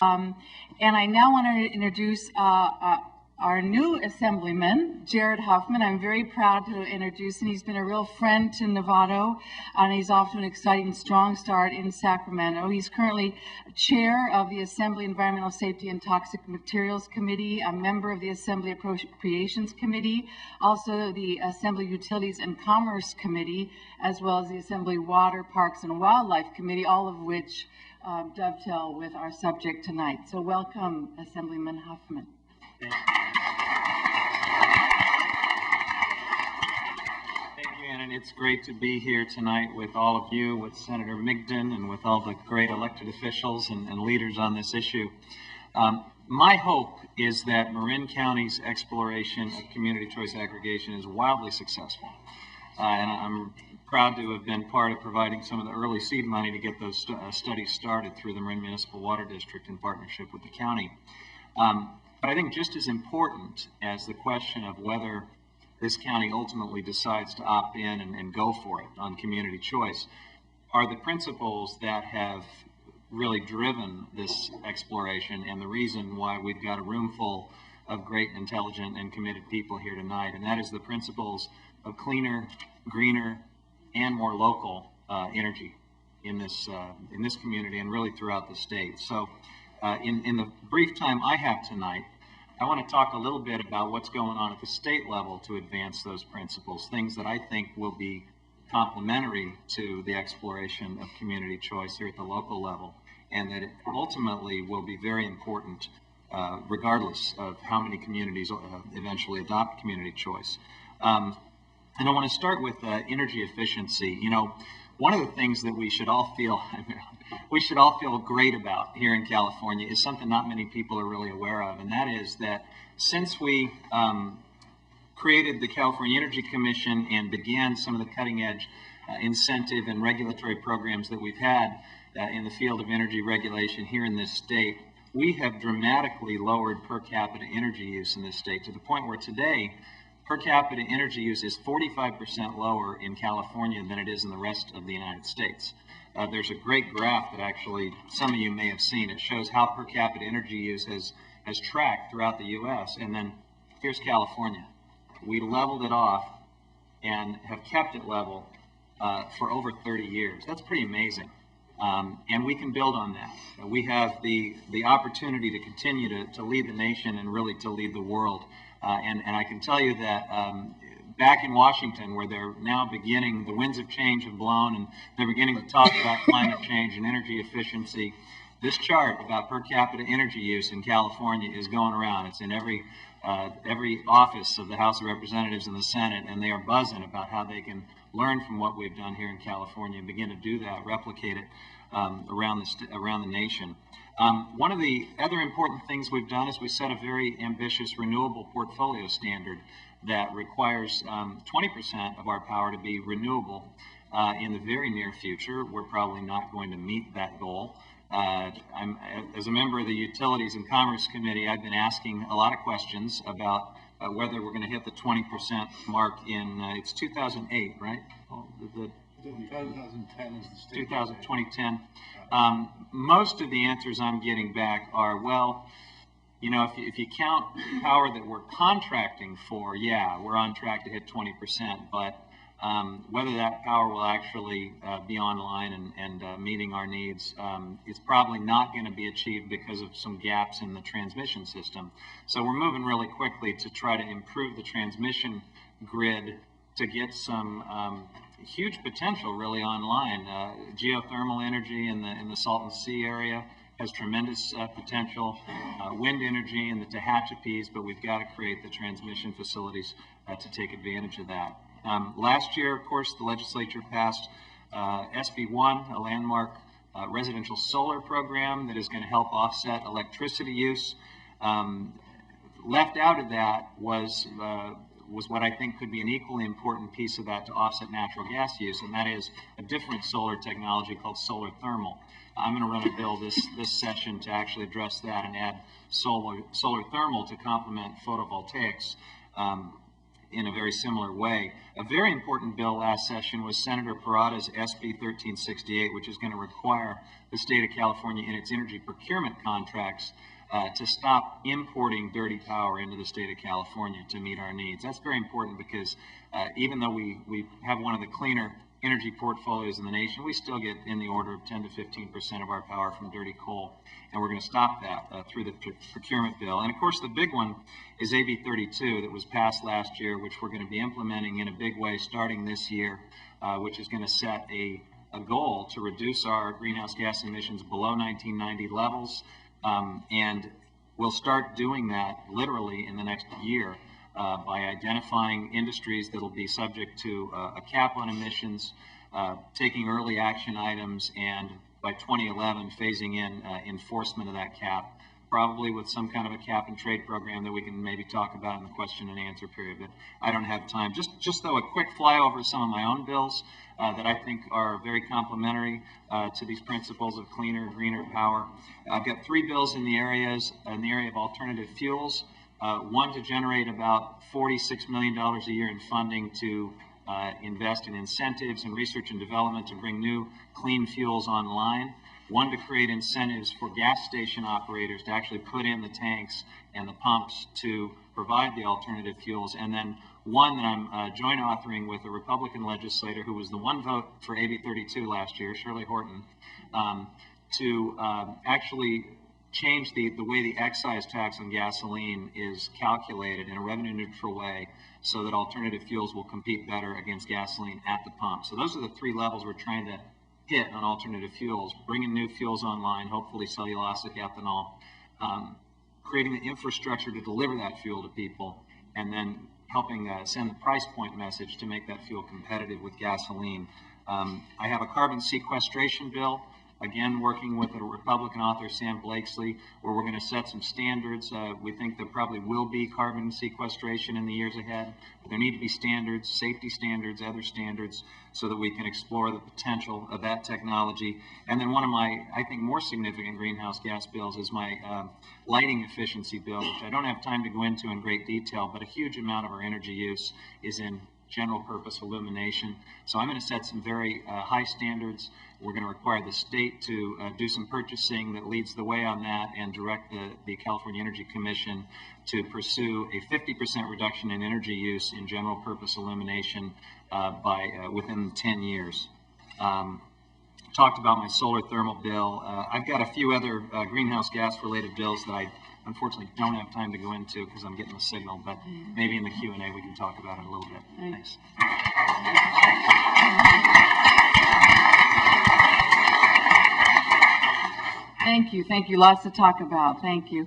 And I now want to introduce our new Assemblyman, Jared Huffman. I'm very proud to introduce him. He's been a real friend to Novato, and he's off to an exciting, strong start in Sacramento. He's currently chair of the Assembly Environmental Safety and Toxic Materials Committee, a member of the Assembly Appropriations Committee, also the Assembly Utilities and Commerce Committee, as well as the Assembly Water, Parks, and Wildlife Committee, all of which dovetail with our subject tonight. So welcome, Assemblyman Huffman. Thank you, Ann. It's great to be here tonight with all of you, with Senator Migden, and with all the great elected officials and leaders on this issue. My hope is that Marin County's exploration of community choice aggregation is wildly successful. And I'm proud to have been part of providing some of the early seed money to get those studies started through the Marin Municipal Water District in partnership with the county. But I think just as important as the question of whether this county ultimately decides to opt in and go for it on community choice are the principles that have really driven this exploration and the reason why we've got a room full of great, intelligent, and committed people here tonight. And that is the principles of cleaner, greener, and more local energy in this community and really throughout the state. So in the brief time I have tonight, I want to talk a little bit about what's going on at the state level to advance those principles, things that I think will be complementary to the exploration of community choice here at the local level, and that it ultimately will be very important regardless of how many communities eventually adopt community choice. And I want to start with energy efficiency. You know, one of the things that we should all feel great about here in California is something not many people are really aware of, and that is that since we created the California Energy Commission and began some of the cutting-edge incentive and regulatory programs that we've had in the field of energy regulation here in this state, we have dramatically lowered per capita energy use in this state to the point where today per capita energy use is 45% lower in California than it is in the rest of the United States. There's a great graph that actually some of you may have seen. It shows how per capita energy use has tracked throughout the U.S. And then here's California. We leveled it off and have kept it level for over 30 years. That's pretty amazing. And we can build on that. We have the opportunity to continue to lead the nation and really to lead the world. And I can tell you that back in Washington, where they're now beginning, the winds of change have blown, and they're beginning to talk about climate change and energy efficiency. This chart about per capita energy use in California is going around. It's in every office of the House of Representatives and the Senate, and they are buzzing about how they can learn from what we've done here in California and begin to do that, replicate it around the nation. One of the other important things we've done is we set a very ambitious renewable portfolio standard that requires 20% of our power to be renewable in the very near future. We're probably not going to meet that goal. As a member of the Utilities and Commerce Committee, I've been asking a lot of questions about whether we're going to hit the 20% mark in, it's 2008, right? 2010 is the state. 2010. Most of the answers I'm getting back are, well, you know, if you count power that we're contracting for, yeah, we're on track to hit 20%, but whether that power will actually be online and meeting our needs, it's probably not going to be achieved because of some gaps in the transmission system. So we're moving really quickly to try to improve the transmission grid to get some huge potential really online. Geothermal energy in the Salton Sea area has tremendous potential. Wind energy in the Tehachapi's, but we've got to create the transmission facilities to take advantage of that. Last year, of course, the legislature passed SB1, a landmark residential solar program that is going to help offset electricity use. Left out of that was what I think could be an equally important piece of that to offset natural gas use, and that is a different solar technology called solar thermal. I'm going to run a bill this session to actually address that and add solar thermal to complement photovoltaics. in a very similar way. A very important bill last session was Senator Parada's SB 1368, which is going to require the state of California in its energy procurement contracts to stop importing dirty power into the state of California to meet our needs. That's very important because even though we have one of the cleaner energy portfolios in the nation, we still get in the order of 10 to 15% of our power from dirty coal. And we're going to stop that through the procurement bill. And of course, the big one is AB 32 that was passed last year, which we're going to be implementing in a big way starting this year, which is going to set a goal to reduce our greenhouse gas emissions below 1990 levels. And we'll start doing that literally in the next year by identifying industries that will be subject to a cap on emissions, taking early action items, and by 2011 phasing in enforcement of that cap, probably with some kind of a cap and trade program that we can maybe talk about in the question and answer period, but I don't have time. Just though a quick flyover of some of my own bills that I think are very complementary to these principles of cleaner, greener power. I've got 3 bills in the area of alternative fuels. One to generate about $46 million a year in funding to invest in incentives and research and development to bring new clean fuels online. One to create incentives for gas station operators to actually put in the tanks and the pumps to provide the alternative fuels. And then one that I'm joint authoring with a Republican legislator who was the one vote for AB 32 last year, Shirley Horton, to actually change the way the excise tax on gasoline is calculated in a revenue neutral way so that alternative fuels will compete better against gasoline at the pump. So those are the 3 levels we're trying to hit on alternative fuels: bringing new fuels online, hopefully cellulosic ethanol, creating the infrastructure to deliver that fuel to people, and then helping send the price point message to make that fuel competitive with gasoline. I have a carbon sequestration bill, again working with a Republican author, Sam Blakesley, where we're going to set some standards. We think there probably will be carbon sequestration in the years ahead, but there need to be standards, safety standards, other standards, so that we can explore the potential of that technology. And then one of my, I think, more significant greenhouse gas bills is my lighting efficiency bill, which I don't have time to go into in great detail, but a huge amount of our energy use is in general purpose illumination. So I'm going to set some very high standards. We're going to require the state to do some purchasing that leads the way on that, and direct the California Energy Commission to pursue a 50% reduction in energy use in general purpose illumination within 10 years. Talked about my solar thermal bill. I've got a few other greenhouse gas related bills that I unfortunately don't have time to go into because I'm getting the signal, but maybe in the Q&A we can talk about it a little bit. Thanks. Thank you. Lots to talk about. Thank you.